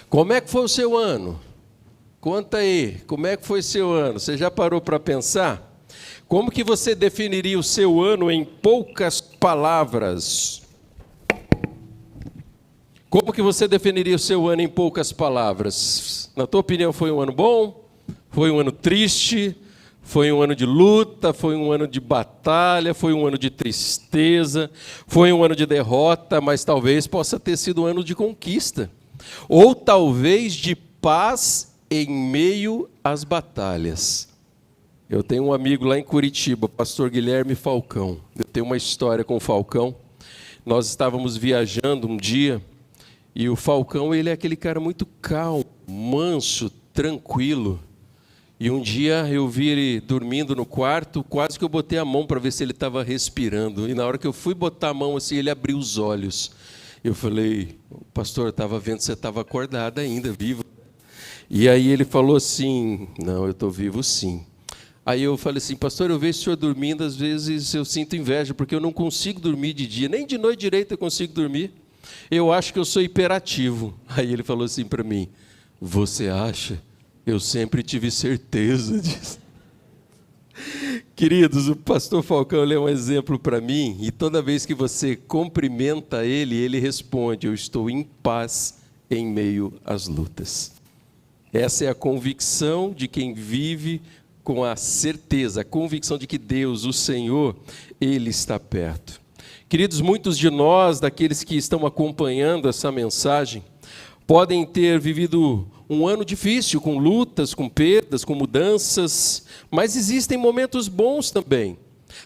Como é que foi o seu ano? Conta aí, como é que foi seu ano? Você já parou para pensar? Como que você definiria o seu ano em poucas palavras? Como que você definiria o seu ano em poucas palavras? Na tua opinião, foi um ano bom? Foi um ano triste? Foi um ano de luta? Foi um ano de batalha? Foi um ano de tristeza? Foi um ano de derrota? Mas talvez possa ter sido um ano de conquista. Ou talvez de paz em meio às batalhas. Eu tenho um amigo lá em Curitiba, pastor Guilherme Falcão. Eu tenho uma história com o Falcão. Nós estávamos viajando um dia e o Falcão, ele é aquele cara muito calmo, manso, tranquilo. E um dia eu vi ele dormindo no quarto, quase que eu botei a mão para ver se ele estava respirando. E na hora que eu fui botar a mão assim, ele abriu os olhos. Eu falei, pastor, eu estava vendo que você estava acordado ainda, vivo. E aí ele falou assim, não, eu estou vivo sim. Aí eu falei assim, pastor, eu vejo o senhor dormindo, às vezes eu sinto inveja, porque eu não consigo dormir de dia, nem de noite direita eu consigo dormir. Eu acho que eu sou hiperativo. Aí ele falou assim para mim, você acha? Eu sempre tive certeza disso. Queridos, o pastor Falcão ele é um exemplo para mim, e toda vez que você cumprimenta ele, ele responde, eu estou em paz em meio às lutas. Essa é a convicção de quem vive com a certeza, a convicção de que Deus, o Senhor, Ele está perto. Queridos, muitos de nós, daqueles que estão acompanhando essa mensagem, podem ter vivido um ano difícil, com lutas, com perdas, com mudanças, mas existem momentos bons também.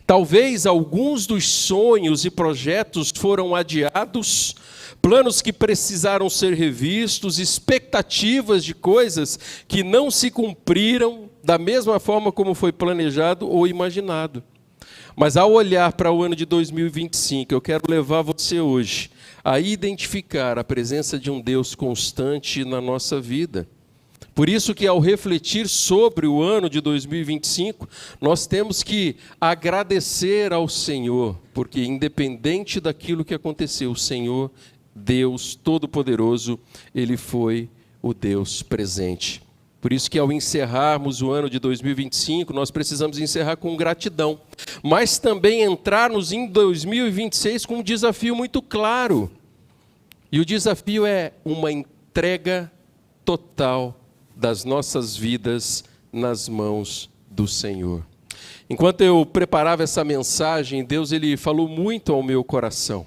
Talvez alguns dos sonhos e projetos foram adiados, planos que precisaram ser revistos, expectativas de coisas que não se cumpriram da mesma forma como foi planejado ou imaginado. Mas ao olhar para o ano de 2025, eu quero levar você hoje a identificar a presença de um Deus constante na nossa vida. Por isso que ao refletir sobre o ano de 2025, nós temos que agradecer ao Senhor, porque independente daquilo que aconteceu, o Senhor, Deus Todo-Poderoso, Ele foi o Deus presente. Por isso que ao encerrarmos o ano de 2025, nós precisamos encerrar com gratidão, mas também entrarmos em 2026 com um desafio muito claro. E o desafio é uma entrega total das nossas vidas nas mãos do Senhor. Enquanto eu preparava essa mensagem, Deus ele falou muito ao meu coração.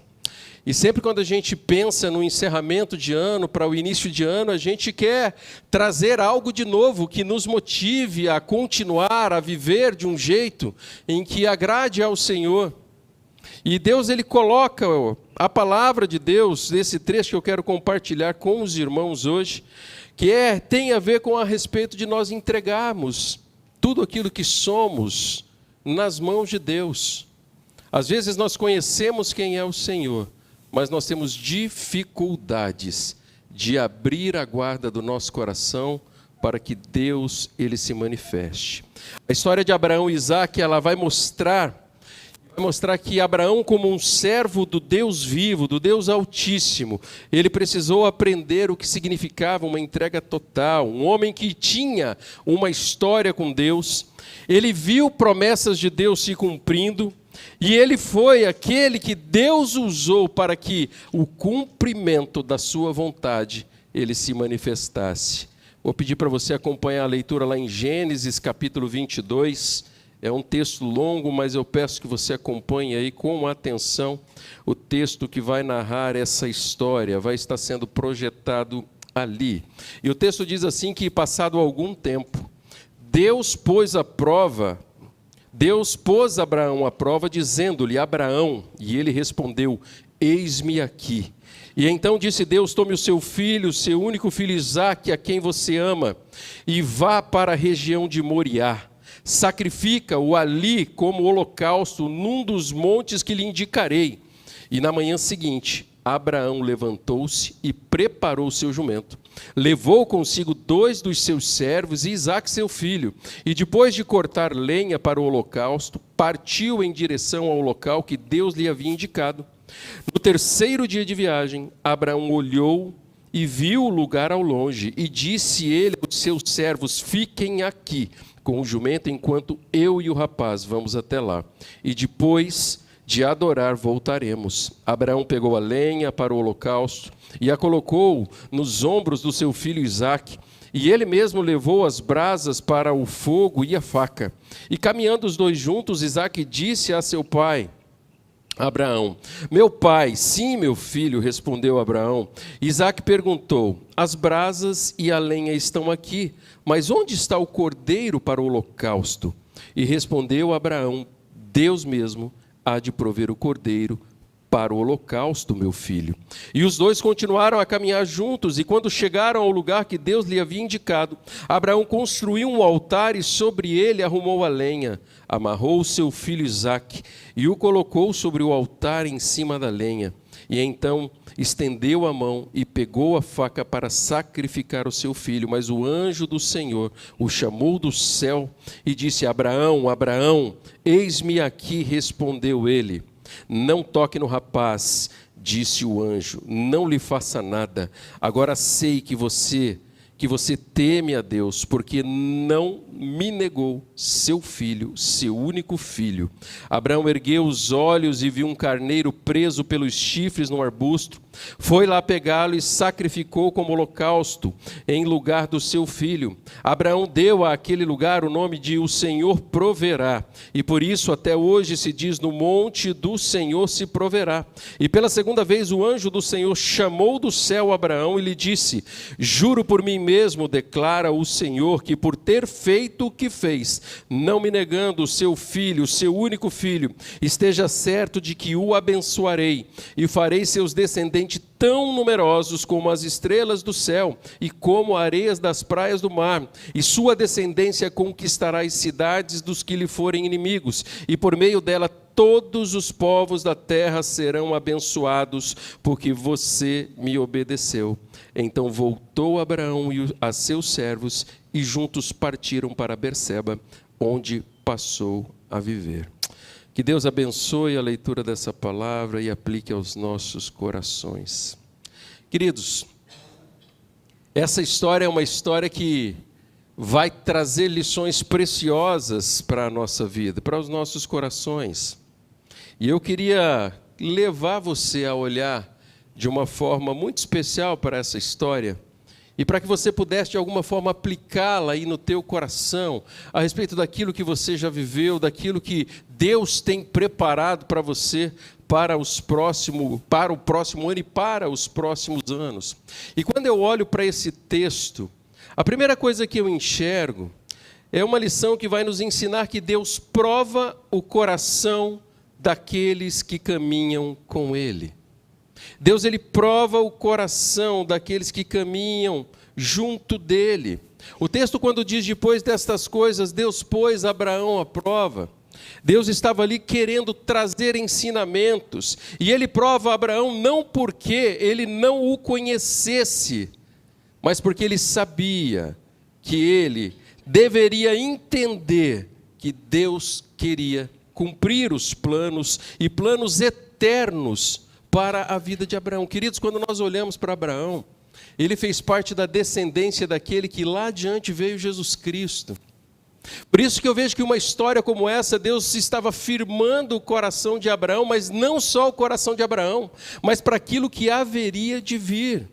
E sempre quando a gente pensa no encerramento de ano, para o início de ano, a gente quer trazer algo de novo que nos motive a continuar, a viver de um jeito em que agrade ao Senhor. E Deus ele coloca a palavra de Deus, nesse trecho que eu quero compartilhar com os irmãos hoje, que tem a ver com a respeito de nós entregarmos tudo aquilo que somos nas mãos de Deus. Às vezes nós conhecemos quem é o Senhor, mas nós temos dificuldades de abrir a guarda do nosso coração para que Deus ele se manifeste. A história de Abraão e Isaque, ela vai mostrar que Abraão, como um servo do Deus vivo, do Deus Altíssimo, ele precisou aprender o que significava uma entrega total. Um homem que tinha uma história com Deus, ele viu promessas de Deus se cumprindo, e ele foi aquele que Deus usou para que o cumprimento da sua vontade, ele se manifestasse. Vou pedir para você acompanhar a leitura lá em Gênesis, capítulo 22. É um texto longo, mas eu peço que você acompanhe aí com atenção o texto que vai narrar essa história, vai estar sendo projetado ali. E o texto diz assim que, passado algum tempo, Deus pôs Abraão à prova, dizendo-lhe, Abraão, e ele respondeu, eis-me aqui. E então disse Deus, tome o seu filho, seu único filho Isaque, a quem você ama, e vá para a região de Moriá. Sacrifica-o ali como holocausto num dos montes que lhe indicarei. E na manhã seguinte, Abraão levantou-se e preparou o seu jumento. Levou consigo 2 dos seus servos e Isaque seu filho. E depois de cortar lenha para o holocausto, partiu em direção ao local que Deus lhe havia indicado. No terceiro dia de viagem, Abraão olhou e viu o lugar ao longe, e disse ele aos seus servos: fiquem aqui com o jumento, enquanto eu e o rapaz vamos até lá, e depois de adorar voltaremos. Abraão pegou a lenha para o holocausto e a colocou nos ombros do seu filho Isaque, e ele mesmo levou as brasas para o fogo e a faca. E caminhando os dois juntos, Isaque disse a seu pai Abraão: meu pai. Sim, meu filho, respondeu Abraão. Isaque perguntou: as brasas e a lenha estão aqui, mas onde está o cordeiro para o holocausto? E respondeu Abraão: Deus mesmo há de prover o cordeiro para o holocausto, meu filho. E os dois continuaram a caminhar juntos, e quando chegaram ao lugar que Deus lhe havia indicado, Abraão construiu um altar e sobre ele arrumou a lenha, amarrou o seu filho Isaque e o colocou sobre o altar em cima da lenha. E então estendeu a mão e pegou a faca para sacrificar o seu filho. Mas o anjo do Senhor o chamou do céu e disse: Abraão, Abraão. Eis-me aqui, respondeu ele. Não toque no rapaz, disse o anjo, não lhe faça nada. Agora sei que você teme a Deus, porque não me negou seu filho, seu único filho. Abraão ergueu os olhos e viu um carneiro preso pelos chifres no arbusto. Foi lá pegá-lo e sacrificou como holocausto em lugar do seu filho. Abraão deu àquele lugar o nome de O Senhor Proverá, e por isso até hoje se diz: no monte do Senhor se proverá. E pela segunda vez o anjo do Senhor chamou do céu Abraão e lhe disse: juro por mim mesmo, declara o Senhor, que por ter feito o que fez, não me negando o seu filho, o seu único filho, esteja certo de que o abençoarei e farei seus descendentes tão numerosos como as estrelas do céu e como areias das praias do mar, e sua descendência conquistará as cidades dos que lhe forem inimigos, e por meio dela todos os povos da terra serão abençoados, porque você me obedeceu. Então voltou Abraão a seus servos, e juntos partiram para Berseba, onde passou a viver. Que Deus abençoe a leitura dessa palavra e aplique aos nossos corações. Queridos, essa história é uma história que vai trazer lições preciosas para a nossa vida, para os nossos corações. E eu queria levar você a olhar de uma forma muito especial para essa história, e para que você pudesse de alguma forma aplicá-la aí no teu coração, a respeito daquilo que você já viveu, daquilo que Deus tem preparado para você para o próximo ano e para os próximos anos. E quando eu olho para esse texto, a primeira coisa que eu enxergo é uma lição que vai nos ensinar que Deus prova o coração daqueles que caminham com Ele. Deus, ele prova o coração daqueles que caminham junto dele. O texto, quando diz: depois destas coisas, Deus pôs Abraão à prova. Deus estava ali querendo trazer ensinamentos, e ele prova Abraão não porque ele não o conhecesse, mas porque ele sabia que ele deveria entender que Deus queria cumprir os planos e planos eternos para a vida de Abraão. Queridos, quando nós olhamos para Abraão, ele fez parte da descendência daquele que lá adiante veio Jesus Cristo. Por isso que eu vejo que uma história como essa, Deus estava firmando o coração de Abraão, mas não só o coração de Abraão, mas para aquilo que haveria de vir.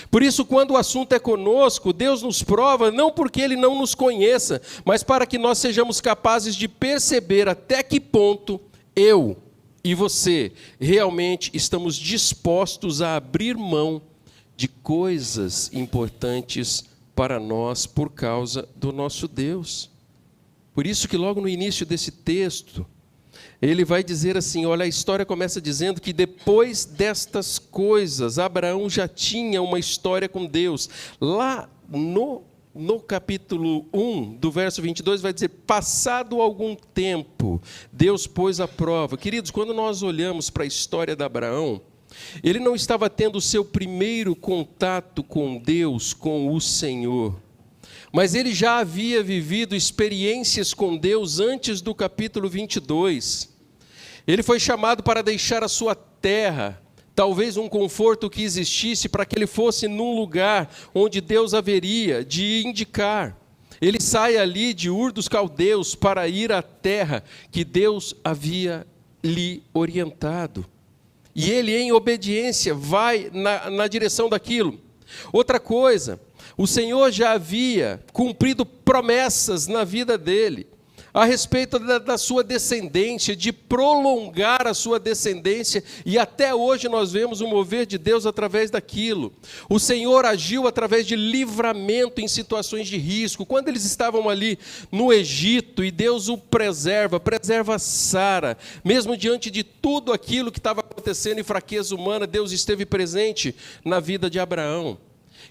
Por isso, quando o assunto é conosco, Deus nos prova não porque Ele não nos conheça, mas para que nós sejamos capazes de perceber até que ponto eu e você realmente estamos dispostos a abrir mão de coisas importantes para nós por causa do nosso Deus. Por isso que logo no início desse texto, ele vai dizer assim, olha, a história começa dizendo que depois destas coisas, Abraão já tinha uma história com Deus. Lá no capítulo 1, do verso 22, vai dizer: passado algum tempo, Deus pôs à prova. Queridos, quando nós olhamos para a história de Abraão, ele não estava tendo o seu primeiro contato com Deus, com o Senhor, mas ele já havia vivido experiências com Deus antes do capítulo 22. Ele foi chamado para deixar a sua terra, talvez um conforto que existisse para que ele fosse num lugar onde Deus haveria de indicar. Ele sai ali de Ur dos Caldeus para ir à terra que Deus havia lhe orientado. E ele, em obediência, vai na direção daquilo. Outra coisa, o Senhor já havia cumprido promessas na vida dele, a respeito da sua descendência, de prolongar a sua descendência, e até hoje nós vemos o mover de Deus através daquilo. O Senhor agiu através de livramento em situações de risco. Quando eles estavam ali no Egito, e Deus o preserva Sara, mesmo diante de tudo aquilo que estava acontecendo em fraqueza humana, Deus esteve presente na vida de Abraão.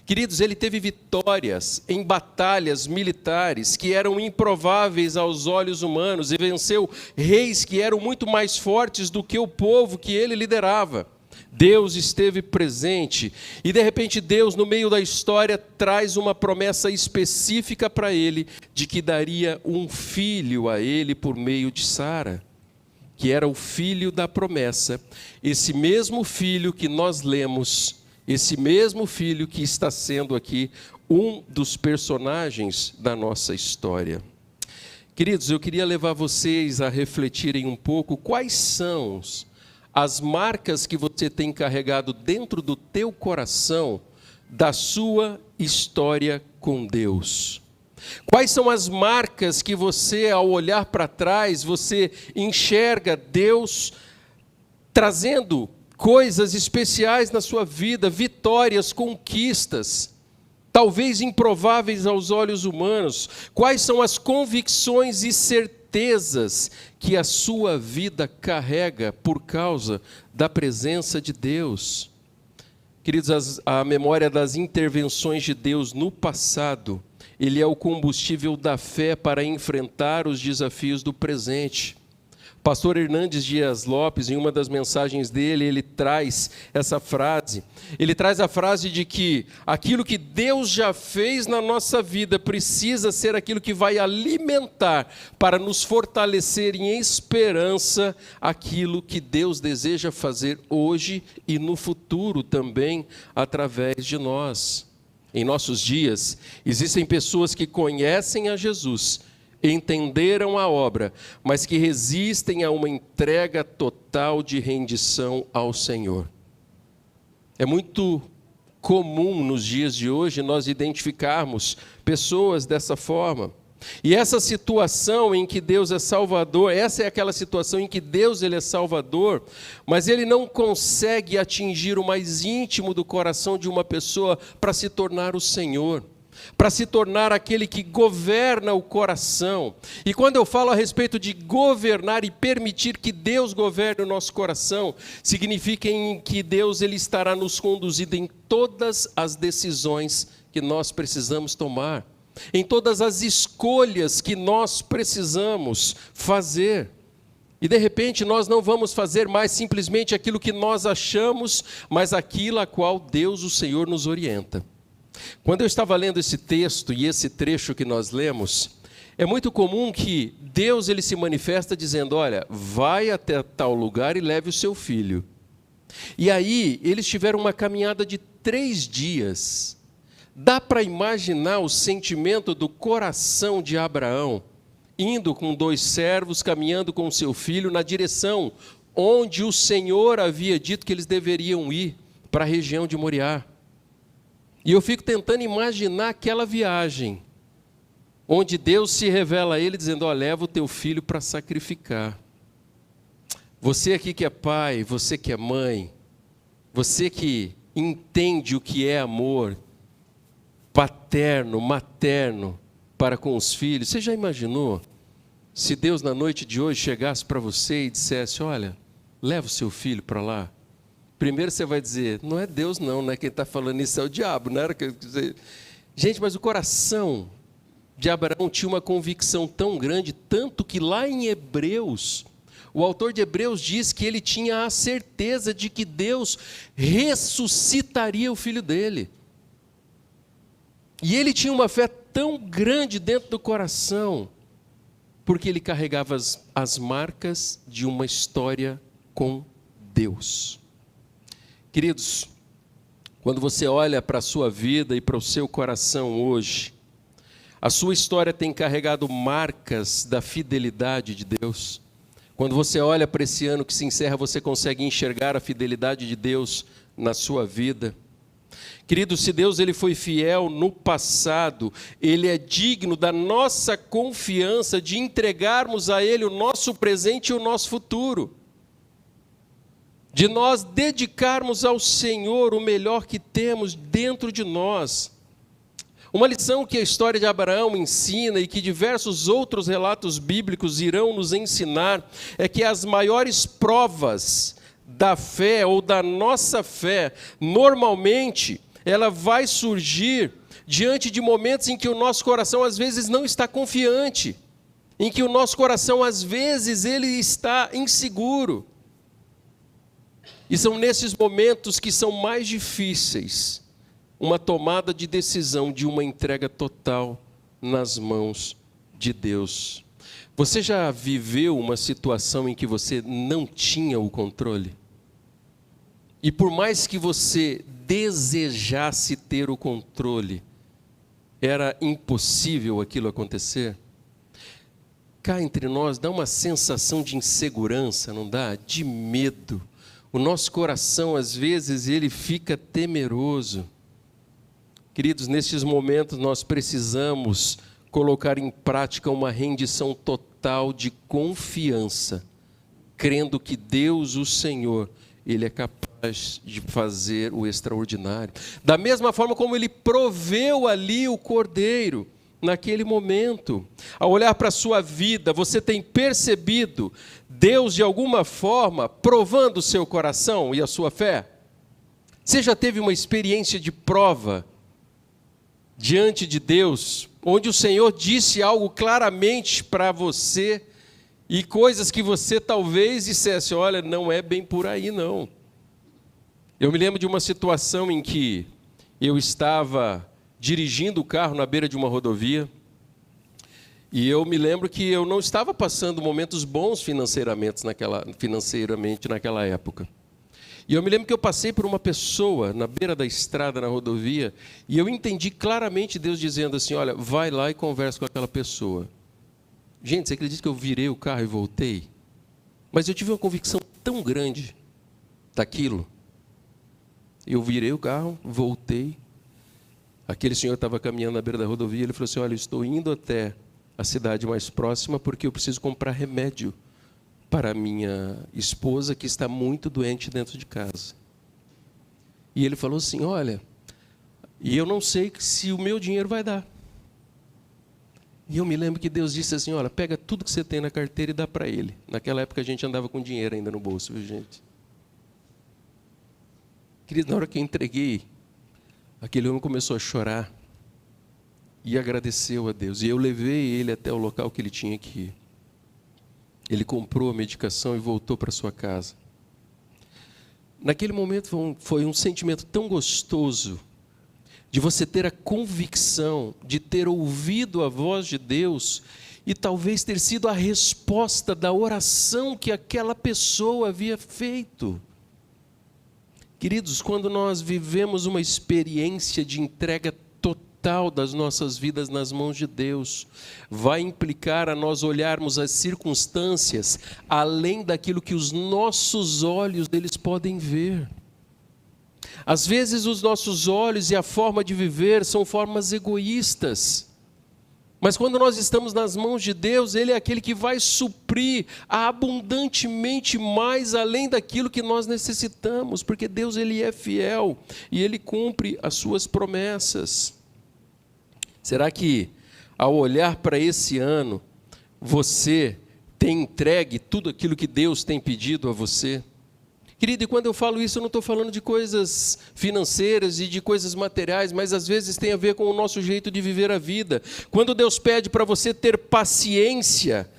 Queridos, ele teve vitórias em batalhas militares que eram improváveis aos olhos humanos e venceu reis que eram muito mais fortes do que o povo que ele liderava. Deus esteve presente e de repente Deus, no meio da história, traz uma promessa específica para ele de que daria um filho a ele por meio de Sara, que era o filho da promessa, esse mesmo filho que nós lemos, esse mesmo filho que está sendo aqui um dos personagens da nossa história. Queridos, eu queria levar vocês a refletirem um pouco quais são as marcas que você tem carregado dentro do teu coração da sua história com Deus. Quais são as marcas que você, ao olhar para trás, você enxerga Deus trazendo coisas especiais na sua vida, vitórias, conquistas, talvez improváveis aos olhos humanos? Quais são as convicções e certezas que a sua vida carrega por causa da presença de Deus? Queridos, a memória das intervenções de Deus no passado, ele é o combustível da fé para enfrentar os desafios do presente. Pastor Hernandes Dias Lopes, em uma das mensagens dele, ele traz essa frase. Ele traz a frase de que aquilo que Deus já fez na nossa vida precisa ser aquilo que vai alimentar para nos fortalecer em esperança aquilo que Deus deseja fazer hoje e no futuro também através de nós. Em nossos dias, existem pessoas que conhecem a Jesus, entenderam a obra, mas que resistem a uma entrega total de rendição ao Senhor. É muito comum nos dias de hoje nós identificarmos pessoas dessa forma. E essa situação em que Deus é Salvador, essa é aquela situação em que Deus ele é Salvador, mas ele não consegue atingir o mais íntimo do coração de uma pessoa para se tornar o Senhor, para se tornar aquele que governa o coração. E quando eu falo a respeito de governar e permitir que Deus governe o nosso coração, significa em que Deus ele estará nos conduzindo em todas as decisões que nós precisamos tomar, em todas as escolhas que nós precisamos fazer. E de repente nós não vamos fazer mais simplesmente aquilo que nós achamos, mas aquilo a qual Deus, o Senhor, nos orienta. Quando eu estava lendo esse texto e esse trecho que nós lemos, é muito comum que Deus ele se manifesta dizendo: olha, vai até tal lugar e leve o seu filho. E aí eles tiveram uma caminhada de 3 dias. Dá para imaginar o sentimento do coração de Abraão, indo com 2 servos, caminhando com seu filho na direção onde o Senhor havia dito que eles deveriam ir, para a região de Moriá. E eu fico tentando imaginar aquela viagem, onde Deus se revela a ele dizendo: ó, leva o teu filho para sacrificar. Você aqui que é pai, você que é mãe, você que entende o que é amor paterno, materno para com os filhos, você já imaginou se Deus na noite de hoje chegasse para você e dissesse: olha, leva o seu filho para lá? Primeiro você vai dizer: não é Deus não, né? Quem está falando isso é o diabo, não era? Gente, mas o coração de Abraão tinha uma convicção tão grande, tanto que lá em Hebreus, o autor de Hebreus diz que ele tinha a certeza de que Deus ressuscitaria o filho dele. E ele tinha uma fé tão grande dentro do coração, porque ele carregava as marcas de uma história com Deus. Queridos, quando você olha para a sua vida e para o seu coração hoje, a sua história tem carregado marcas da fidelidade de Deus. Quando você olha para esse ano que se encerra, você consegue enxergar a fidelidade de Deus na sua vida. Querido, se Deus ele foi fiel no passado, Ele é digno da nossa confiança de entregarmos a Ele o nosso presente e o nosso futuro. De nós dedicarmos ao Senhor o melhor que temos dentro de nós. Uma lição que a história de Abraão ensina e que diversos outros relatos bíblicos irão nos ensinar é que as maiores provas da fé ou da nossa fé, normalmente, ela vai surgir diante de momentos em que o nosso coração às vezes não está confiante, em que o nosso coração às vezes ele está inseguro. E são nesses momentos que são mais difíceis uma tomada de decisão de uma entrega total nas mãos de Deus. Você já viveu uma situação em que você não tinha o controle? E por mais que você desejasse ter o controle, era impossível aquilo acontecer? Cá entre nós dá uma sensação de insegurança, não dá? De medo. O nosso coração, às vezes, ele fica temeroso. Queridos, nestes momentos nós precisamos colocar em prática uma rendição total de confiança, crendo que Deus, o Senhor, Ele é capaz de fazer o extraordinário. Da mesma forma como Ele proveu ali o cordeiro, naquele momento. Ao olhar para a sua vida, você tem percebido Deus, de alguma forma, provando o seu coração e a sua fé? Você já teve uma experiência de prova diante de Deus, onde o Senhor disse algo claramente para você, e coisas que você talvez dissesse, olha, não é bem por aí não. Eu me lembro de uma situação em que eu estava dirigindo o carro na beira de uma rodovia, e eu me lembro que eu não estava passando momentos bons financeiramente naquela época. E eu me lembro que eu passei por uma pessoa na beira da estrada, na rodovia, e eu entendi claramente Deus dizendo assim, olha, vai lá e conversa com aquela pessoa. Gente, você acredita que eu virei o carro e voltei? Mas eu tive uma convicção tão grande daquilo. Eu virei o carro, voltei. Aquele senhor estava caminhando na beira da rodovia, ele falou assim, olha, eu estou indo até a cidade mais próxima porque eu preciso comprar remédio para a minha esposa que está muito doente dentro de casa. E ele falou assim, olha, e eu não sei se o meu dinheiro vai dar. E eu me lembro que Deus disse assim, olha, pega tudo que você tem na carteira e dá para ele. Naquela época a gente andava com dinheiro ainda no bolso, viu, gente? Querido, na hora que eu entreguei, aquele homem começou a chorar e agradeceu a Deus. E eu levei ele até o local que ele tinha que ir. Ele comprou a medicação e voltou para sua casa. Naquele momento foi um sentimento tão gostoso de você ter a convicção de ter ouvido a voz de Deus e talvez ter sido a resposta da oração que aquela pessoa havia feito. Queridos, quando nós vivemos uma experiência de entrega total das nossas vidas nas mãos de Deus, vai implicar a nós olharmos as circunstâncias além daquilo que os nossos olhos eles podem ver. Às vezes os nossos olhos e a forma de viver são formas egoístas. Mas quando nós estamos nas mãos de Deus, Ele é aquele que vai suprir abundantemente mais além daquilo que nós necessitamos, porque Deus Ele é fiel e Ele cumpre as suas promessas. Será que ao olhar para esse ano, você tem entregue tudo aquilo que Deus tem pedido a você? Querido, e quando eu falo isso, eu não estou falando de coisas financeiras e de coisas materiais, mas às vezes tem a ver com o nosso jeito de viver a vida. Quando Deus pede para você ter paciência,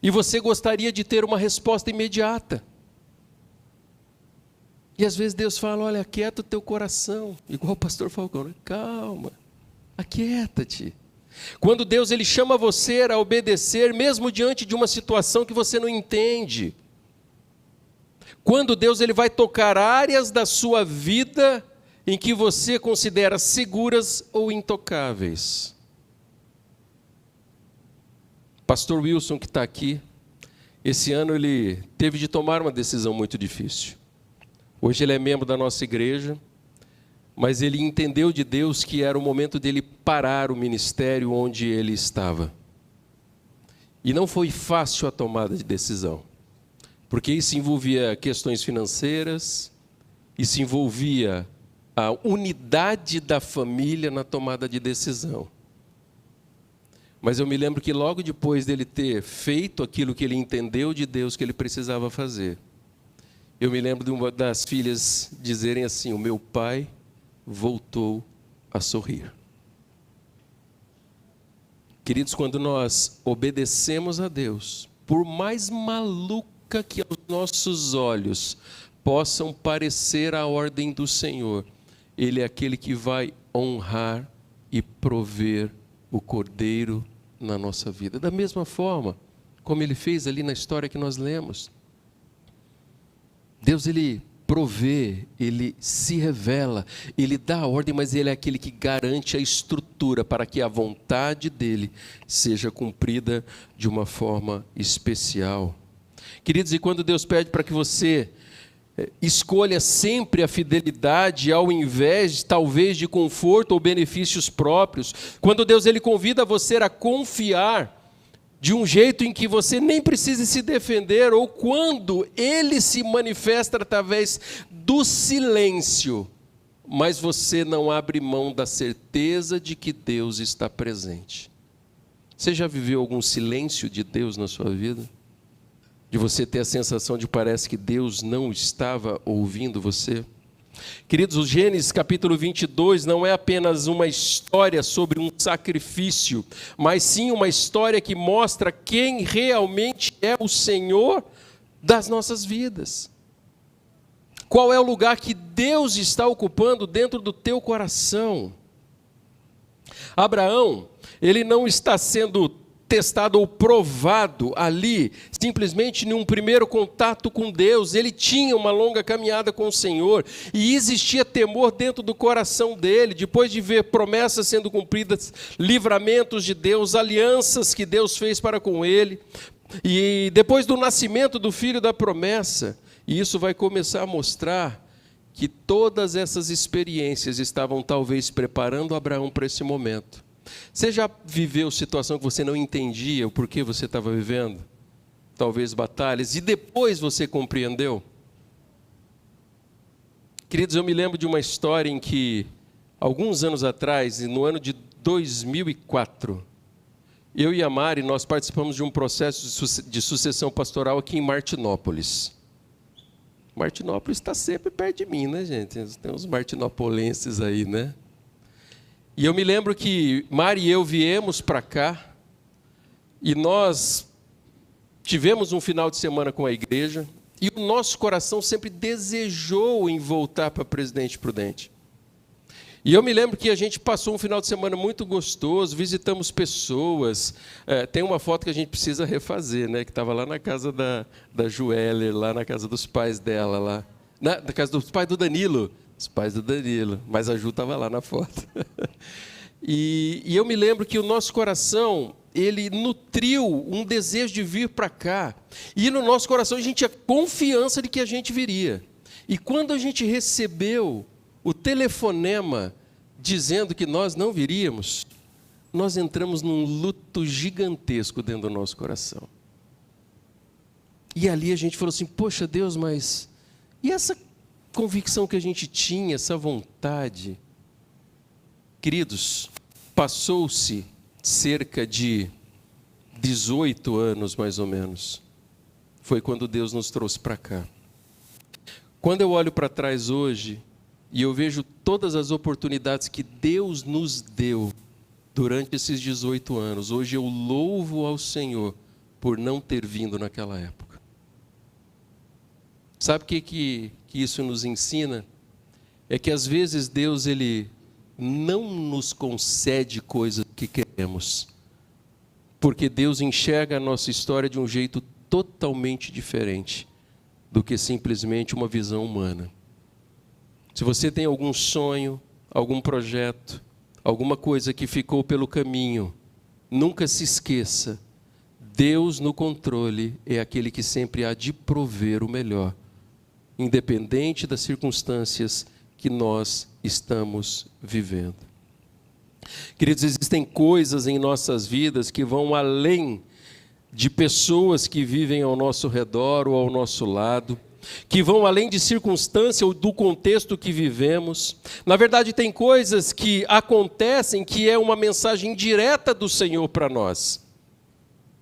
e você gostaria de ter uma resposta imediata. E às vezes Deus fala, olha, aquieta o teu coração, igual o pastor Falcão, calma, aquieta-te. Quando Deus ele chama você a obedecer, mesmo diante de uma situação que você não entende. Quando Deus ele vai tocar áreas da sua vida em que você considera seguras ou intocáveis. Pastor Wilson, que está aqui, esse ano ele teve de tomar uma decisão muito difícil. Hoje ele é membro da nossa igreja, mas ele entendeu de Deus que era o momento dele parar o ministério onde ele estava. E não foi fácil a tomada de decisão, porque isso envolvia questões financeiras, isso envolvia a unidade da família na tomada de decisão. Mas eu me lembro que logo depois dele ter feito aquilo que ele entendeu de Deus que ele precisava fazer, eu me lembro de uma das filhas dizerem assim: o meu pai voltou a sorrir. Queridos, quando nós obedecemos a Deus, por mais maluca que aos nossos olhos possam parecer a ordem do Senhor, Ele é aquele que vai honrar e prover o cordeiro na nossa vida. Da mesma forma como Ele fez ali na história que nós lemos. Deus, Ele provê, Ele se revela, Ele dá a ordem, mas Ele é aquele que garante a estrutura para que a vontade dEle seja cumprida de uma forma especial. Queridos, e quando Deus pede para que você escolha sempre a fidelidade ao invés, talvez, de conforto ou benefícios próprios, quando Deus ele convida você a confiar de um jeito em que você nem precise se defender, ou quando Ele se manifesta através do silêncio, mas você não abre mão da certeza de que Deus está presente. Você já viveu algum silêncio de Deus na sua vida? De você ter a sensação de parece que Deus não estava ouvindo você? Queridos, o Gênesis capítulo 22 não é apenas uma história sobre um sacrifício, mas sim uma história que mostra quem realmente é o Senhor das nossas vidas. Qual é o lugar que Deus está ocupando dentro do teu coração? Abraão, ele não está sendo testado ou provado ali, simplesmente em um primeiro contato com Deus. Ele tinha uma longa caminhada com o Senhor, e existia temor dentro do coração dele, depois de ver promessas sendo cumpridas, livramentos de Deus, alianças que Deus fez para com ele, e depois do nascimento do filho da promessa, e isso vai começar a mostrar que todas essas experiências estavam talvez preparando Abraão para esse momento. Você já viveu situação que você não entendia o porquê você estava vivendo? Talvez batalhas, e depois você compreendeu? Queridos, eu me lembro de uma história em que, alguns anos atrás, no ano de 2004, eu e a Mari, nós participamos de um processo de sucessão pastoral aqui em Martinópolis. Martinópolis está sempre perto de mim, né, gente? Tem uns martinopolenses aí, né? E eu me lembro que Mari e eu viemos para cá, e nós tivemos um final de semana com a igreja, e o nosso coração sempre desejou em voltar para Presidente Prudente. E eu me lembro que a gente passou um final de semana muito gostoso, visitamos pessoas. Tem uma foto que a gente precisa refazer, né? Que estava lá na casa da Joeller, lá na casa dos pais dela, lá. Na casa dos pais do Danilo. Os pais do Danilo, mas a Ju estava lá na foto. E eu me lembro que o nosso coração, ele nutriu um desejo de vir para cá. E no nosso coração a gente tinha confiança de que a gente viria. E quando a gente recebeu o telefonema dizendo que nós não viríamos, nós entramos num luto gigantesco dentro do nosso coração. E ali a gente falou assim: poxa Deus, mas e essa convicção que a gente tinha, essa vontade? Queridos, passou-se cerca de 18 anos mais ou menos. Foi quando Deus nos trouxe para cá. Quando eu olho para trás hoje e eu vejo todas as oportunidades que Deus nos deu durante esses 18 anos, hoje eu louvo ao Senhor por não ter vindo naquela época. Sabe o que isso nos ensina? É que às vezes Deus ele não nos concede coisas que queremos, porque Deus enxerga a nossa história de um jeito totalmente diferente do que simplesmente uma visão humana. Se você tem algum sonho, algum projeto, alguma coisa que ficou pelo caminho, nunca se esqueça, Deus no controle é aquele que sempre há de prover o melhor, independente das circunstâncias que nós estamos vivendo. Queridos, existem coisas em nossas vidas que vão além de pessoas que vivem ao nosso redor ou ao nosso lado, que vão além de circunstância ou do contexto que vivemos. Na verdade, tem coisas que acontecem que é uma mensagem direta do Senhor para nós.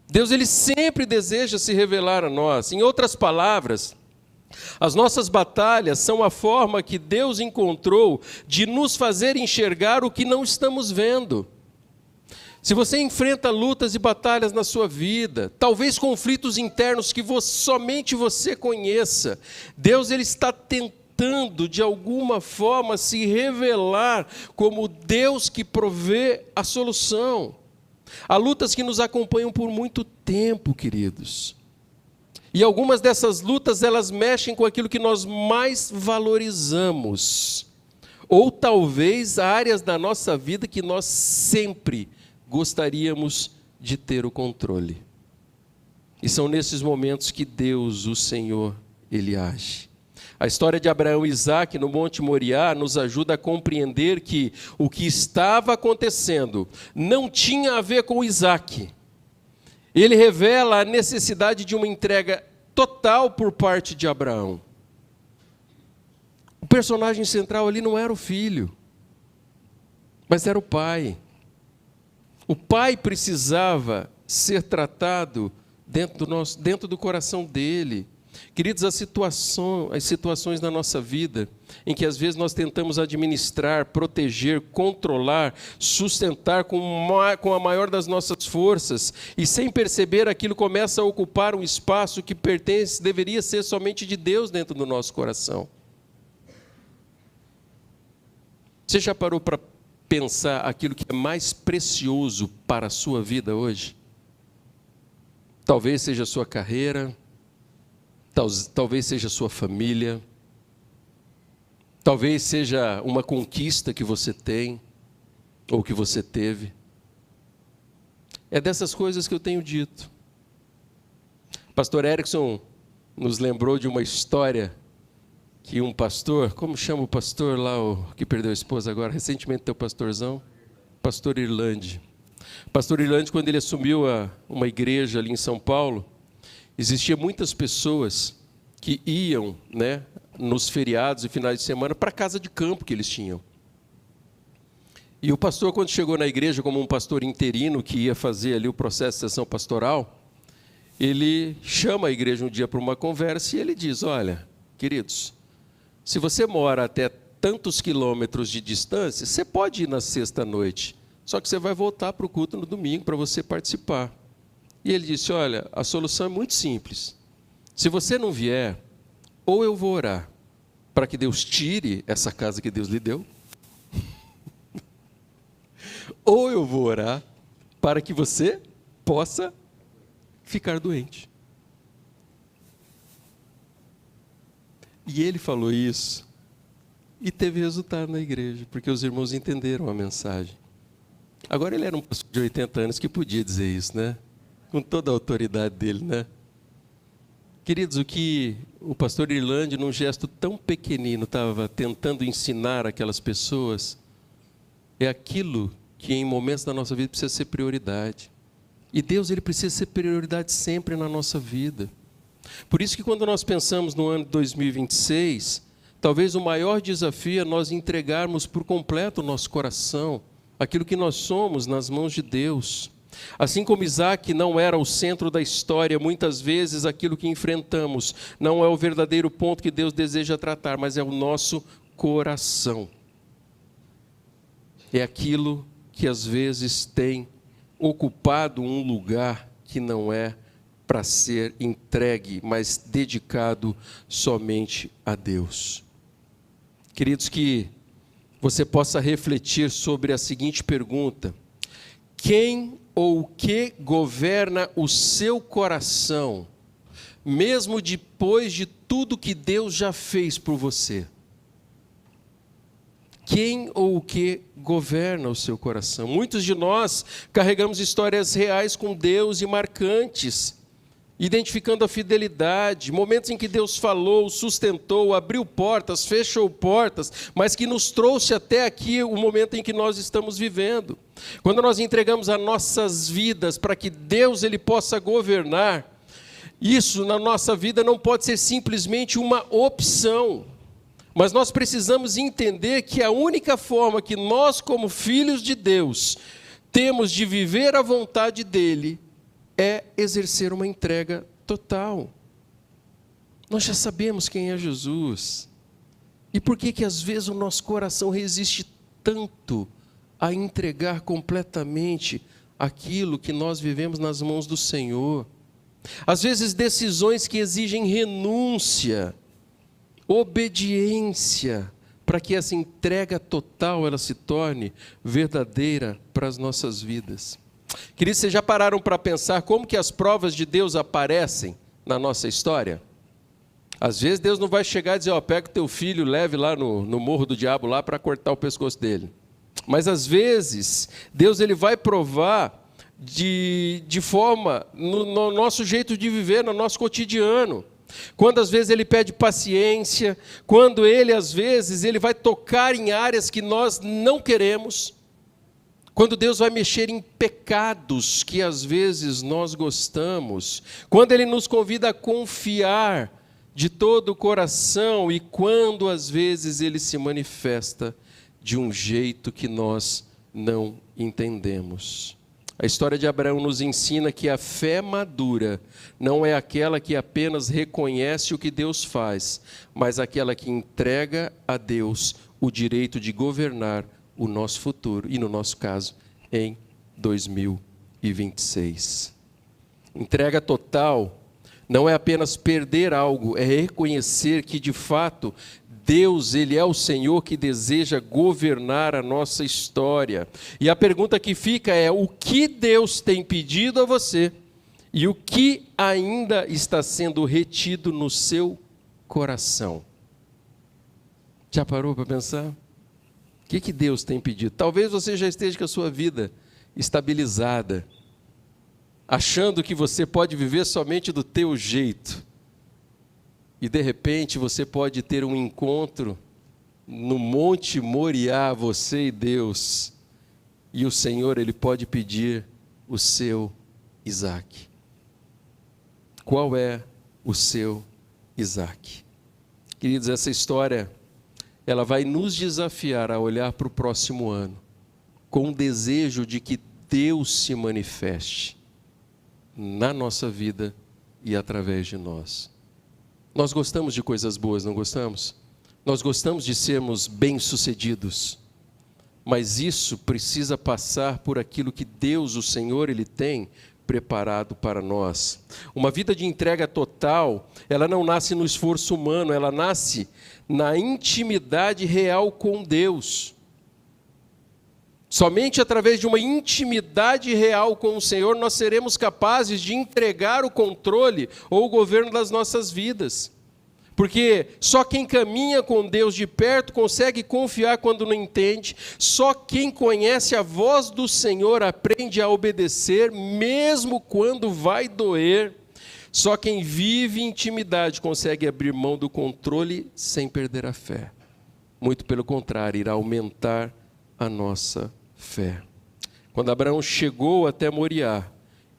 Deus, Ele sempre deseja se revelar a nós. Em outras palavras, as nossas batalhas são a forma que Deus encontrou de nos fazer enxergar o que não estamos vendo. Se você enfrenta lutas e batalhas na sua vida, talvez conflitos internos que somente você conheça, Deus Ele está tentando de alguma forma se revelar como Deus que provê a solução. Há lutas que nos acompanham por muito tempo, queridos. E algumas dessas lutas, elas mexem com aquilo que nós mais valorizamos. Ou talvez áreas da nossa vida que nós sempre gostaríamos de ter o controle. E são nesses momentos que Deus, o Senhor, Ele age. A história de Abraão e Isaque no Monte Moriá nos ajuda a compreender que o que estava acontecendo não tinha a ver com Isaque. Ele revela a necessidade de uma entrega total por parte de Abraão. O personagem central ali não era o filho, mas era o pai. O pai precisava ser tratado dentro do coração dele. Queridos, as situações da nossa vida, em que às vezes nós tentamos administrar, proteger, controlar, sustentar com a maior das nossas forças, e sem perceber aquilo começa a ocupar um espaço que deveria ser somente de Deus dentro do nosso coração. Você já parou para pensar aquilo que é mais precioso para a sua vida hoje? Talvez seja a sua carreira, talvez seja a sua família, talvez seja uma conquista que você tem, ou que você teve. É dessas coisas que eu tenho dito. Pastor Erickson nos lembrou de uma história que um pastor, como chama o pastor lá, o que perdeu a esposa agora, recentemente teu pastorzão? Pastor Irlande. Pastor Irlande, quando ele assumiu uma igreja ali em São Paulo, existiam muitas pessoas que iam, nos feriados e finais de semana para a casa de campo que eles tinham. E o pastor, quando chegou na igreja como um pastor interino que ia fazer ali o processo de sessão pastoral, ele chama a igreja um dia para uma conversa e ele diz: olha, queridos, se você mora até tantos quilômetros de distância, você pode ir na sexta-noite, só que você vai voltar para o culto no domingo para você participar. E ele disse: olha, a solução é muito simples. Se você não vier, ou eu vou orar para que Deus tire essa casa que Deus lhe deu, ou eu vou orar para que você possa ficar doente. E ele falou isso e teve resultado na igreja, porque os irmãos entenderam a mensagem. Agora ele era um pastor de 80 anos que podia dizer isso, com toda a autoridade dele, Queridos, o que o pastor Irlande, num gesto tão pequenino, estava tentando ensinar aquelas pessoas, é aquilo que em momentos da nossa vida precisa ser prioridade. E Deus, Ele precisa ser prioridade sempre na nossa vida. Por isso que quando nós pensamos no ano de 2026, talvez o maior desafio é nós entregarmos por completo o nosso coração, aquilo que nós somos, nas mãos de Deus. Assim como Isaque não era o centro da história, muitas vezes aquilo que enfrentamos não é o verdadeiro ponto que Deus deseja tratar, mas é o nosso coração. É aquilo que às vezes tem ocupado um lugar que não é para ser entregue, mas dedicado somente a Deus. Queridos, que você possa refletir sobre a seguinte pergunta: quem ou o que governa o seu coração, mesmo depois de tudo que Deus já fez por você, quem ou o que governa o seu coração? Muitos de nós carregamos histórias reais com Deus e marcantes, identificando a fidelidade, momentos em que Deus falou, sustentou, abriu portas, fechou portas, mas que nos trouxe até aqui o momento em que nós estamos vivendo. Quando nós entregamos as nossas vidas para que Deus ele possa governar, isso na nossa vida não pode ser simplesmente uma opção, mas nós precisamos entender que a única forma que nós, como filhos de Deus, temos de viver a vontade dele é exercer uma entrega total. Nós já sabemos quem é Jesus. E por que às vezes o nosso coração resiste tanto a entregar completamente aquilo que nós vivemos nas mãos do Senhor? Às vezes decisões que exigem renúncia, obediência, para que essa entrega total ela se torne verdadeira para as nossas vidas. Queridos, vocês já pararam para pensar como que as provas de Deus aparecem na nossa história? Às vezes Deus não vai chegar e dizer, pega o teu filho, leve lá no morro do diabo lá para cortar o pescoço dele. Mas às vezes Deus ele vai provar de forma no nosso jeito de viver, no nosso cotidiano. Quando às vezes ele pede paciência, quando ele às vezes ele vai tocar em áreas que nós não queremos, quando Deus vai mexer em pecados que às vezes nós gostamos, quando ele nos convida a confiar de todo o coração e quando às vezes ele se manifesta de um jeito que nós não entendemos. A história de Abraão nos ensina que a fé madura não é aquela que apenas reconhece o que Deus faz, mas aquela que entrega a Deus o direito de governar o nosso futuro, e no nosso caso, em 2026. Entrega total não é apenas perder algo, é reconhecer que de fato Deus, ele é o Senhor que deseja governar a nossa história. E a pergunta que fica é: o que Deus tem pedido a você e o que ainda está sendo retido no seu coração? Já parou para pensar? O que Deus tem pedido? Talvez você já esteja com a sua vida estabilizada, achando que você pode viver somente do teu jeito. E de repente você pode ter um encontro no Monte Moriá, você e Deus. E o Senhor, ele pode pedir o seu Isaque. Qual é o seu Isaque? Queridos, essa história, ela vai nos desafiar a olhar para o próximo ano com o desejo de que Deus se manifeste na nossa vida e através de nós. Nós gostamos de coisas boas, não gostamos? Nós gostamos de sermos bem-sucedidos, mas isso precisa passar por aquilo que Deus, o Senhor, ele tem preparado para nós. Uma vida de entrega total, ela não nasce no esforço humano, ela nasce na intimidade real com Deus. Somente através de uma intimidade real com o Senhor, nós seremos capazes de entregar o controle ou o governo das nossas vidas. Porque só quem caminha com Deus de perto consegue confiar quando não entende. Só quem conhece a voz do Senhor aprende a obedecer, mesmo quando vai doer. Só quem vive intimidade consegue abrir mão do controle sem perder a fé. Muito pelo contrário, irá aumentar a nossa fé. Quando Abraão chegou até Moriá,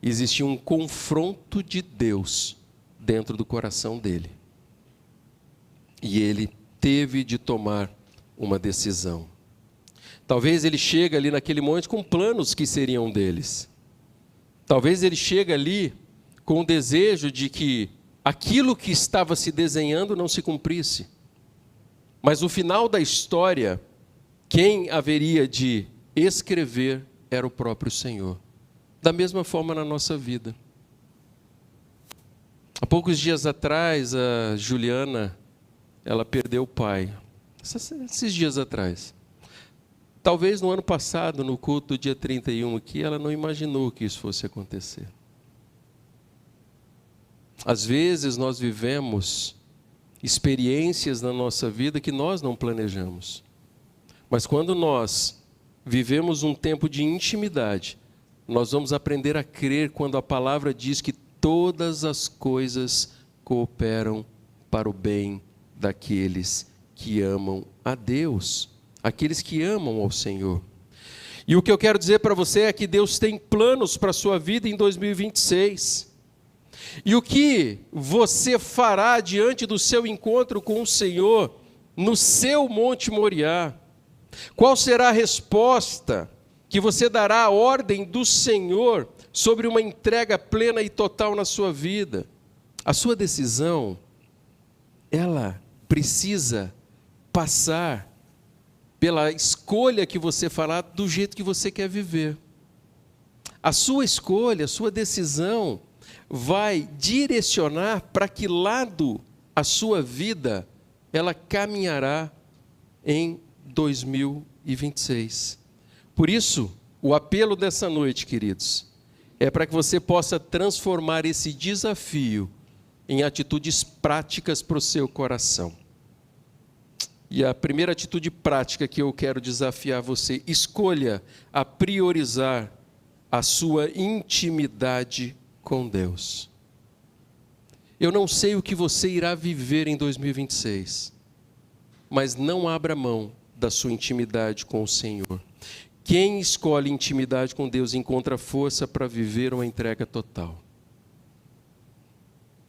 existia um confronto de Deus dentro do coração dele. E ele teve de tomar uma decisão. Talvez ele chegue ali naquele monte com planos que seriam deles. Talvez ele chegue ali com o desejo de que aquilo que estava se desenhando não se cumprisse. Mas no final da história, quem haveria de escrever era o próprio Senhor. Da mesma forma na nossa vida. Há poucos dias atrás, a Juliana, ela perdeu o pai. Esses dias atrás. Talvez no ano passado, no culto do dia 31 aqui, ela não imaginou que isso fosse acontecer. Às vezes nós vivemos experiências na nossa vida que nós não planejamos. Mas quando nós vivemos um tempo de intimidade, nós vamos aprender a crer quando a palavra diz que todas as coisas cooperam para o bem daqueles que amam a Deus, aqueles que amam ao Senhor. E o que eu quero dizer para você é que Deus tem planos para a sua vida em 2026. E o que você fará diante do seu encontro com o Senhor no seu Monte Moriá? Qual será a resposta que você dará à ordem do Senhor sobre uma entrega plena e total na sua vida? A sua decisão, ela precisa passar pela escolha que você fará do jeito que você quer viver. A sua escolha, a sua decisão vai direcionar para que lado a sua vida ela caminhará em 2026. Por isso, o apelo dessa noite, queridos, é para que você possa transformar esse desafio em atitudes práticas para o seu coração. E a primeira atitude prática que eu quero desafiar você, escolha a priorizar a sua intimidade com Deus. Eu não sei o que você irá viver em 2026, mas não abra mão da sua intimidade com o Senhor. Quem escolhe intimidade com Deus encontra força para viver uma entrega total.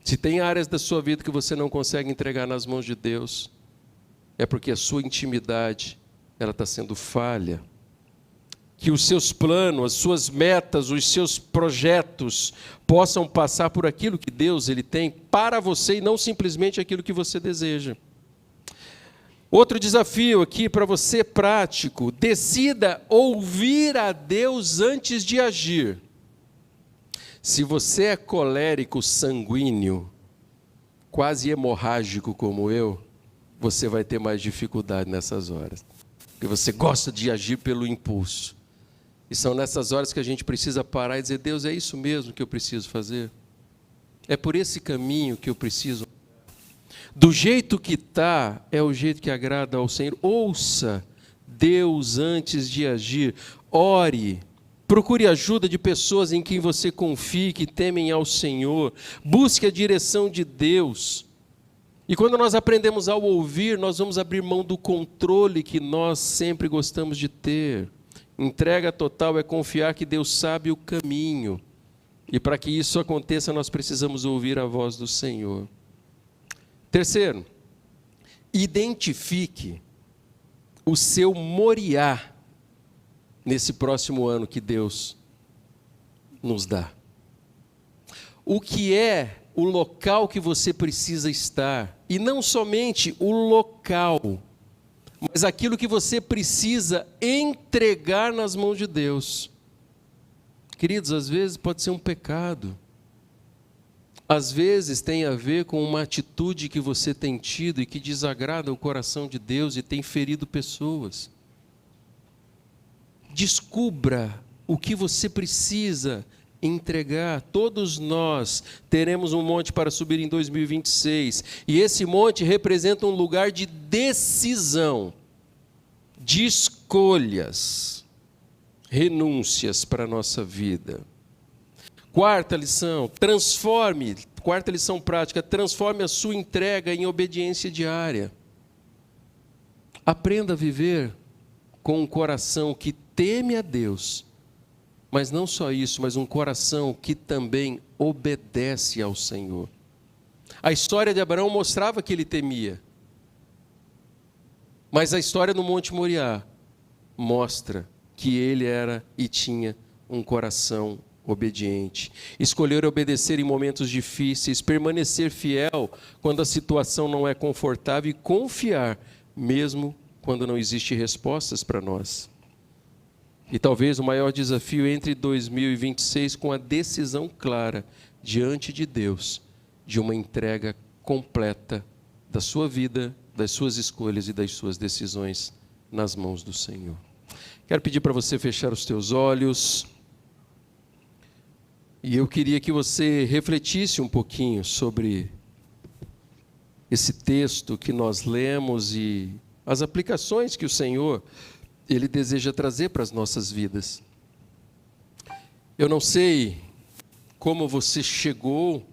Se tem áreas da sua vida que você não consegue entregar nas mãos de Deus, é porque a sua intimidade ela está sendo falha. Que os seus planos, as suas metas, os seus projetos possam passar por aquilo que Deus ele tem para você e não simplesmente aquilo que você deseja. Outro desafio aqui para você prático, decida ouvir a Deus antes de agir. Se você é colérico, sanguíneo, quase hemorrágico como eu, você vai ter mais dificuldade nessas horas. Porque você gosta de agir pelo impulso. E são nessas horas que a gente precisa parar e dizer, Deus, é isso mesmo que eu preciso fazer? É por esse caminho que eu preciso? Do jeito que está, é o jeito que agrada ao Senhor. Ouça Deus antes de agir. Ore. Procure ajuda de pessoas em quem você confie, que temem ao Senhor. Busque a direção de Deus. E quando nós aprendemos a ouvir, nós vamos abrir mão do controle que nós sempre gostamos de ter. Entrega total é confiar que Deus sabe o caminho. E para que isso aconteça, nós precisamos ouvir a voz do Senhor. Terceiro, identifique o seu Moriá nesse próximo ano que Deus nos dá. O que é o local que você precisa estar? E não somente o local, mas aquilo que você precisa entregar nas mãos de Deus. Queridos, às vezes pode ser um pecado. Às vezes tem a ver com uma atitude que você tem tido e que desagrada o coração de Deus e tem ferido pessoas. Descubra o que você precisa entregar. Todos nós teremos um monte para subir em 2026. E esse monte representa um lugar de decisão, de escolhas, renúncias para a nossa vida. Quarta lição prática, transforme a sua entrega em obediência diária. Aprenda a viver com um coração que teme a Deus, mas não só isso, mas um coração que também obedece ao Senhor. A história de Abraão mostrava que ele temia, mas a história no Monte Moriá mostra que ele era e tinha um coração obediente. Escolher obedecer em momentos difíceis, permanecer fiel quando a situação não é confortável e confiar mesmo quando não existem respostas para nós. E talvez o maior desafio entre 2026 com a decisão clara diante de Deus de uma entrega completa da sua vida, das suas escolhas e das suas decisões nas mãos do Senhor. Quero pedir para você fechar os teus olhos. E eu queria que você refletisse um pouquinho sobre esse texto que nós lemos e as aplicações que o Senhor, Ele deseja trazer para as nossas vidas. Eu não sei como você chegou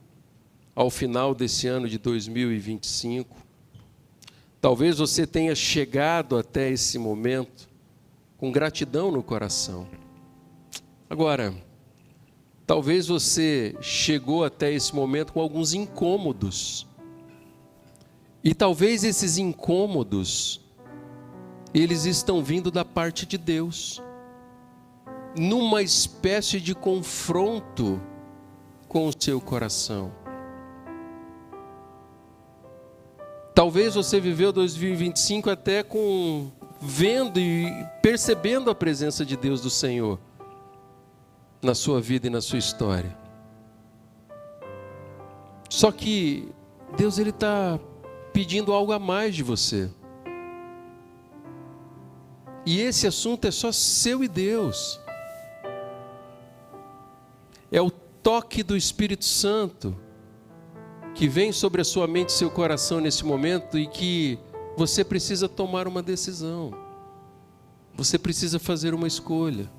ao final desse ano de 2025. Talvez você tenha chegado até esse momento com gratidão no coração. Agora, talvez você chegou até esse momento com alguns incômodos. E talvez esses incômodos, eles estão vindo da parte de Deus, numa espécie de confronto com o seu coração. Talvez você viveu 2025 até vendo e percebendo a presença de Deus do Senhor na sua vida e na sua história. Só que Deus, Ele está pedindo algo a mais de você. E esse assunto é só seu e Deus. É o toque do Espírito Santo que vem sobre a sua mente e seu coração nesse momento e que você precisa tomar uma decisão. Você precisa fazer uma escolha.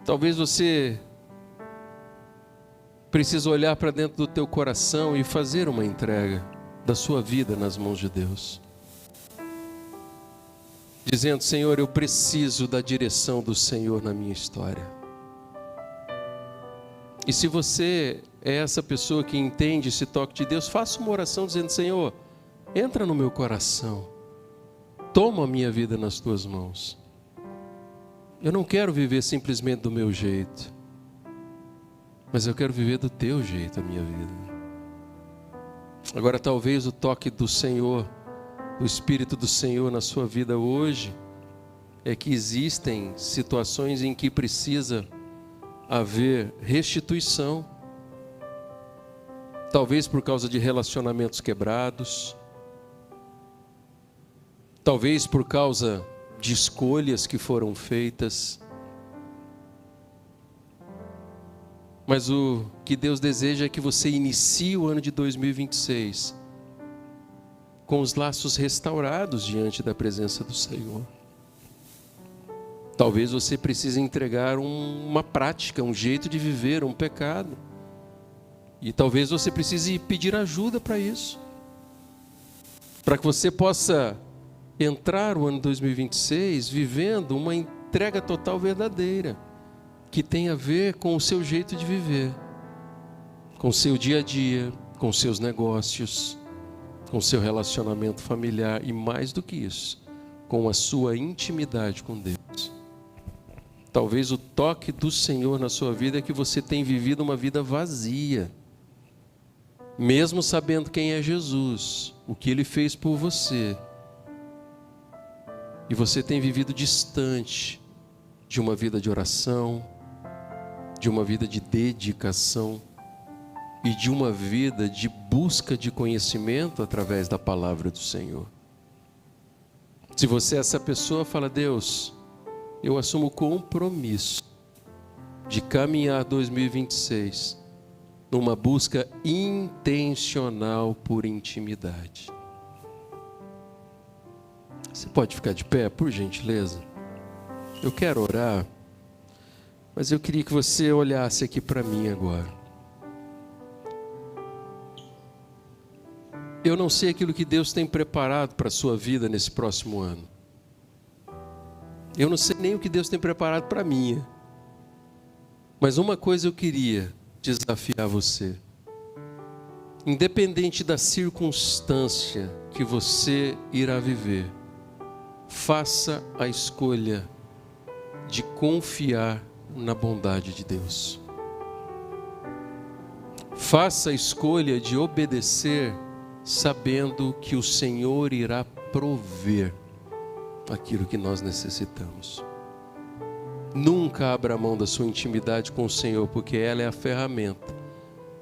Talvez você precise olhar para dentro do teu coração e fazer uma entrega da sua vida nas mãos de Deus. Dizendo: Senhor, eu preciso da direção do Senhor na minha história. E se você é essa pessoa que entende esse toque de Deus, faça uma oração dizendo: Senhor, entra no meu coração, toma a minha vida nas tuas mãos. Eu não quero viver simplesmente do meu jeito, mas eu quero viver do teu jeito a minha vida. Agora, talvez o toque do Senhor, do Espírito do Senhor na sua vida hoje, é que existem situações em que precisa haver restituição. Talvez por causa de relacionamentos quebrados, talvez por causa de escolhas que foram feitas. Mas o que Deus deseja é que você inicie o ano de 2026 com os laços restaurados diante da presença do Senhor. Talvez você precise entregar uma prática, um jeito de viver, um pecado. E talvez você precise pedir ajuda para isso, para que você possa entrar o ano 2026 vivendo uma entrega total verdadeira, que tem a ver com o seu jeito de viver, com o seu dia a dia, com os seus negócios, com o seu relacionamento familiar e, mais do que isso, com a sua intimidade com Deus. Talvez o toque do Senhor na sua vida é que você tem vivido uma vida vazia, mesmo sabendo quem é Jesus, o que Ele fez por você, e você tem vivido distante de uma vida de oração, de uma vida de dedicação e de uma vida de busca de conhecimento através da palavra do Senhor. Se você é essa pessoa, fala: Deus, eu assumo o compromisso de caminhar 2026 numa busca intencional por intimidade. Você pode ficar de pé, por gentileza? Eu quero orar, mas eu queria que você olhasse aqui para mim agora. Eu não sei aquilo que Deus tem preparado para a sua vida nesse próximo ano. Eu não sei nem o que Deus tem preparado para a minha. Mas uma coisa eu queria desafiar você. Independente da circunstância que você irá viver, faça a escolha de confiar na bondade de Deus. Faça a escolha de obedecer, sabendo que o Senhor irá prover aquilo que nós necessitamos. Nunca abra mão da sua intimidade com o Senhor, porque ela é a ferramenta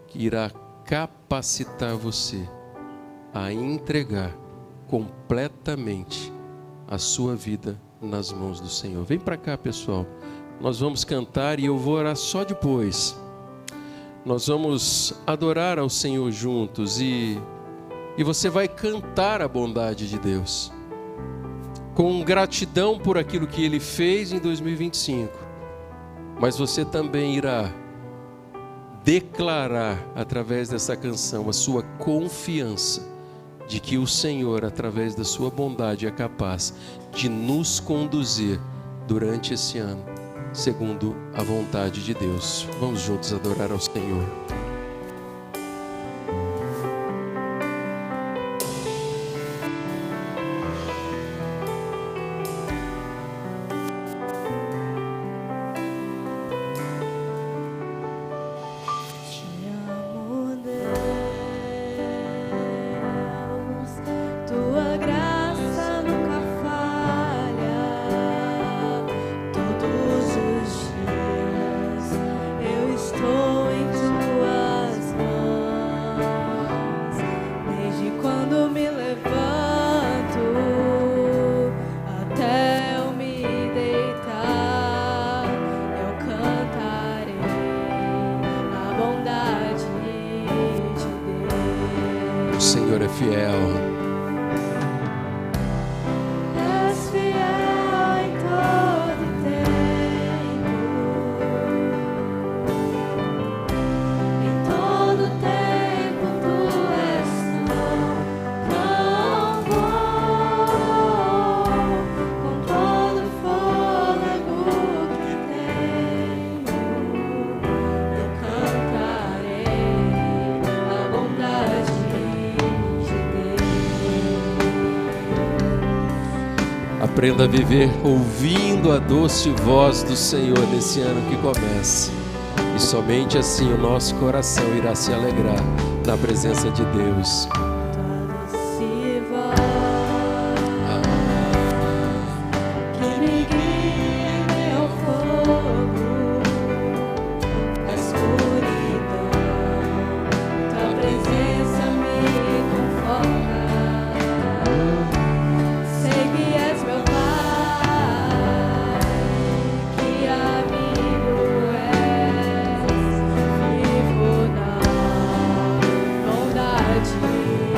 que irá capacitar você a entregar completamente a sua vida nas mãos do Senhor. Vem para cá, pessoal. Nós vamos cantar e eu vou orar só depois. nós vamos adorar ao Senhor juntos e você vai cantar a bondade de Deus, com gratidão por aquilo que Ele fez em 2025, mas você também irá declarar através dessa canção a sua confiança de que o Senhor, através da sua bondade, é capaz de nos conduzir durante esse ano, segundo a vontade de Deus. Vamos juntos adorar ao Senhor. O Senhor é fiel. És fiel em todo tempo. Em todo tempo tu és tão bom. Com todo fôlego que tenho, eu cantarei a bondade. Aprenda a viver ouvindo a doce voz do Senhor nesse ano que começa. E somente assim o nosso coração irá se alegrar na presença de Deus. Bondade.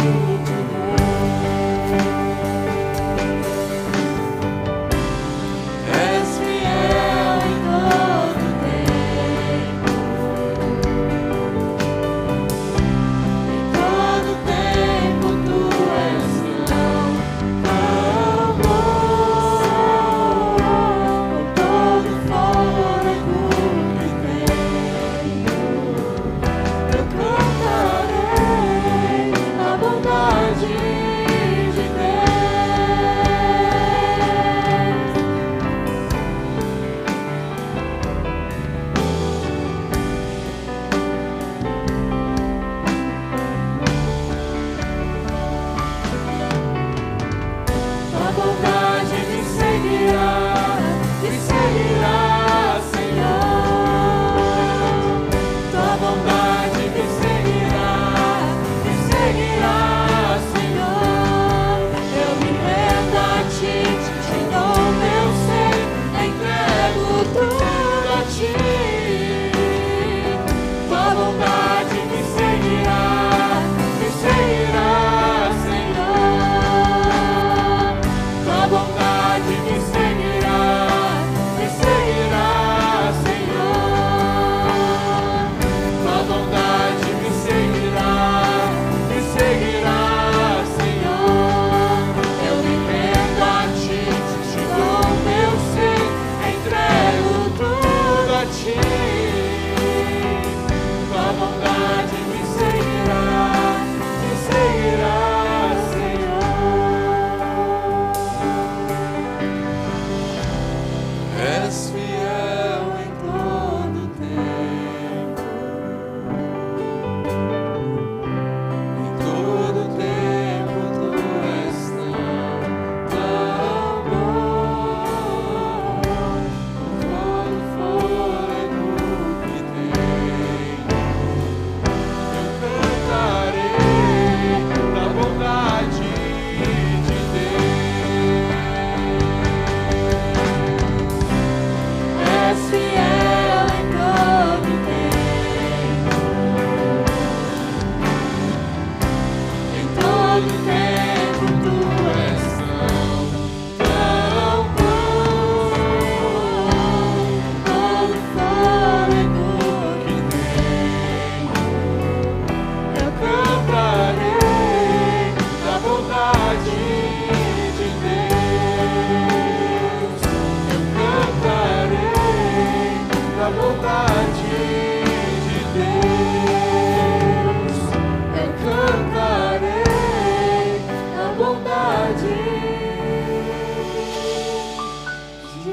Eu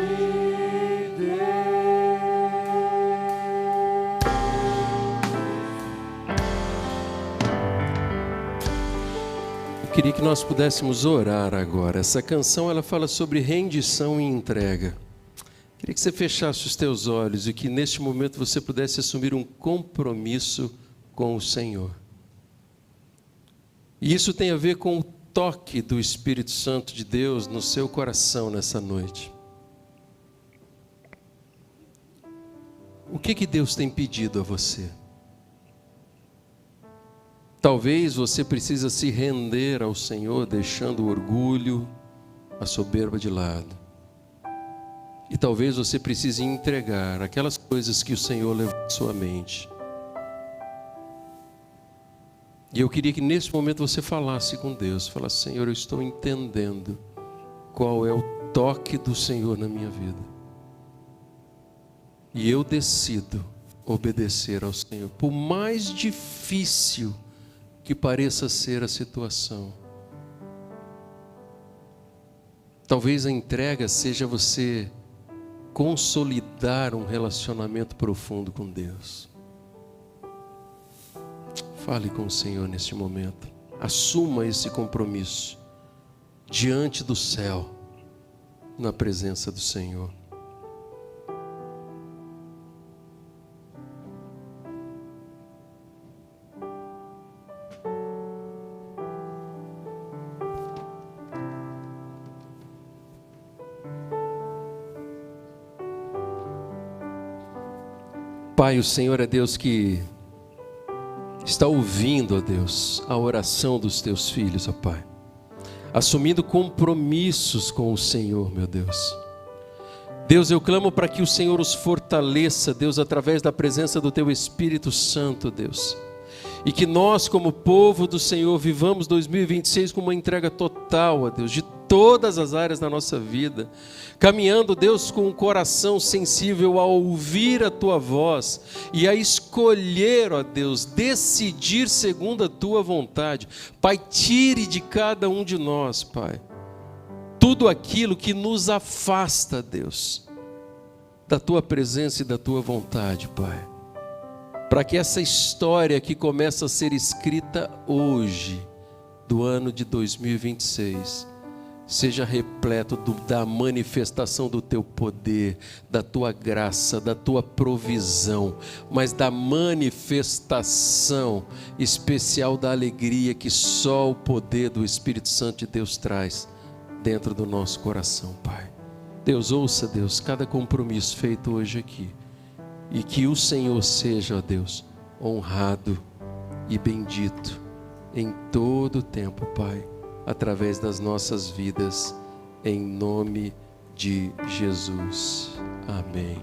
queria que nós pudéssemos orar agora. Essa canção ela fala sobre rendição e entrega. Queria que você fechasse os teus olhos e que neste momento você pudesse assumir um compromisso com o Senhor. E isso tem a ver com o toque do Espírito Santo de Deus no seu coração nessa noite. O que Deus tem pedido a você? Talvez você precisa se render ao Senhor, deixando o orgulho, a soberba de lado. E talvez você precise entregar aquelas coisas que o Senhor levou à sua mente. E eu queria que nesse momento você falasse com Deus, falasse: Senhor, eu estou entendendo qual é o toque do Senhor na minha vida. E eu decido obedecer ao Senhor, por mais difícil que pareça ser a situação. Talvez a entrega seja você consolidar um relacionamento profundo com Deus. Fale com o Senhor neste momento. Assuma esse compromisso diante do céu, na presença do Senhor. Pai, o Senhor é Deus que está ouvindo, ó Deus, a oração dos teus filhos, ó Pai, assumindo compromissos com o Senhor, meu Deus. Deus, eu clamo para que o Senhor os fortaleça, Deus, através da presença do teu Espírito Santo, Deus. E que nós, como povo do Senhor, vivamos 2026 com uma entrega total, ó Deus, de todas as áreas da nossa vida, caminhando, Deus, com um coração sensível a ouvir a Tua voz e a escolher, ó Deus, decidir segundo a Tua vontade. Pai, tire de cada um de nós, Pai, tudo aquilo que nos afasta, Deus, da Tua presença e da Tua vontade, Pai. Para que essa história que começa a ser escrita hoje, do ano de 2026, seja repleto da manifestação do Teu poder, da Tua graça, da Tua provisão, mas da manifestação especial da alegria que só o poder do Espírito Santo de Deus traz dentro do nosso coração, Pai. Deus, ouça, Deus, cada compromisso feito hoje aqui. E que o Senhor seja, ó Deus, honrado e bendito em todo o tempo, Pai, através das nossas vidas, em nome de Jesus. Amém.